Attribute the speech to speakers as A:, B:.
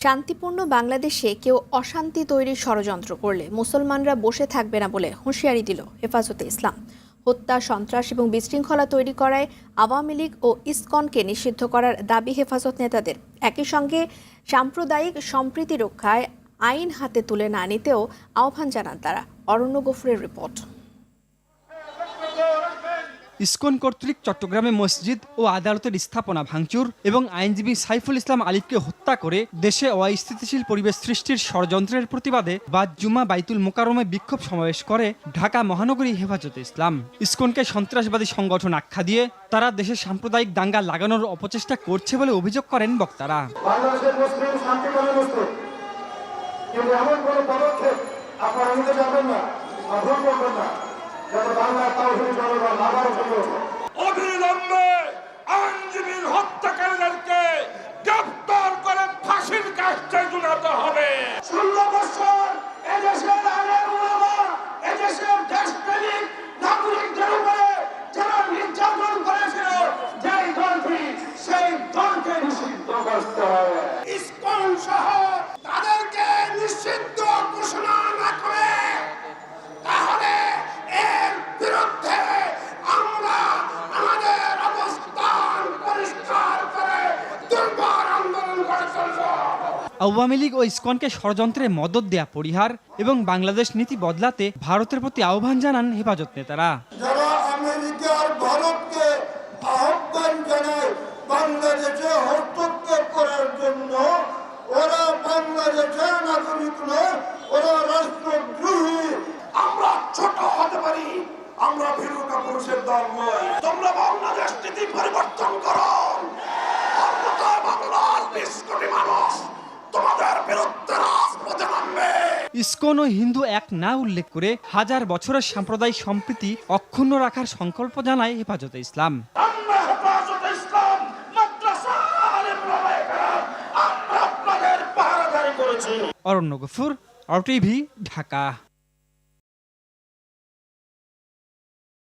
A: শান্তিপূর্ণ বাংলাদেশে কেউ অশান্তি তৈরির ষড়যন্ত্র করলে মুসলমানরা বসে থাকবে না বলে হুঁশিয়ারি দিল হেফাজতে ইসলাম। হত্যা, সন্ত্রাস এবং বিশৃঙ্খলা তৈরি করায় আওয়ামী লীগ ও ইসকনকে নিষিদ্ধ করার দাবি হেফাজত নেতাদের। একই সঙ্গে সাম্প্রদায়িক সম্প্রীতি রক্ষায় আইন হাতে তুলে না নিতেও আহ্বান জানান তারা। অরণ্য গফুরের রিপোর্ট।
B: ইসকন কর্তৃক চট্টগ্রামে মসজিদ ও আদালতের স্থাপনা ভাঙচুর এবং আইনজীবী সাইফুল ইসলাম আলিফকে হত্যা করে দেশে অস্থিতিশীল পরিবেশ সৃষ্টির ষড়যন্ত্রের প্রতিবাদে বাদ জুমা বাইতুল মোকাররমে বিক্ষোভ সমাবেশ করে ঢাকা মহানগরী হেফাজতে ইসলাম। ইসকনকে সন্ত্রাসবাদী সংগঠন আখ্যা দিয়ে তারা দেশে সাম্প্রদায়িক দাঙ্গা লাগানোর অপচেষ্টা করছে বলে অভিযোগ করেন বক্তারা।
C: অবিলম্বে আইনজীবীর হত্যাকারীদেরকে গ্রেফতার করে ফাঁসির কাস্টে ঝুলাতে হবে। 16 বছর এদেশের আলেম ওলামা, এদেশের দেশপ্রেমিক নাগরিকদের উপরে যারা নির্যাতন করেছিল, যেই দলটি সেই দলকে নিষিদ্ধ করতে হবে। ইসকন সহ তাদেরকে নিষিদ্ধ ঘোষণা না করে তাহলে এর বিরুদ্ধে আমরা আমাদের অবস্থান পরিষ্কার করে দুর্বার আন্দোলন করে চলব।
B: আওয়ামী লীগ ও ইসকনকে ষড়যন্ত্রে মদদ দেয়া পরিহার এবং বাংলাদেশ নীতি বদলাতে ভারতের প্রতি আহ্বান জানান হেফাজত নেতারা।
D: যারা আমেরিকার ভারতকে আহ্বান জানায় বাংলাদেশে হস্তক্ষেপ করার জন্য, ওরা বাংলাদেশের নাগরিক নয়, ওরা রাষ্ট্রদ্রোহী।
C: আমরা ছোট হতে পারি, আমরা ভীরু পুরুষের দল নয়। তোমরা বাংলাদেশ নীতি পরিবর্তন করো, অন্যথায় বাংলার 20 কোটি মানুষ তোমাদের বিরুদ্ধে রাজপথে নামবে।
B: ইসকন ও হিন্দু এক না উল্লেখ করে হাজার বছরের সাম্প্রদায়িক সম্প্রীতি অক্ষুণ্ণ রাখার সংকল্প জানায় হেফাজতে ইসলাম।
C: আমরা হেফাজতে ইসলাম মাদ্রাসা আলেম ওলামায়ে কেরাম, আমরা আপনাদের পাহারাদারি করেছি।
B: অরণ্য গফুর, RTV, ঢাকা।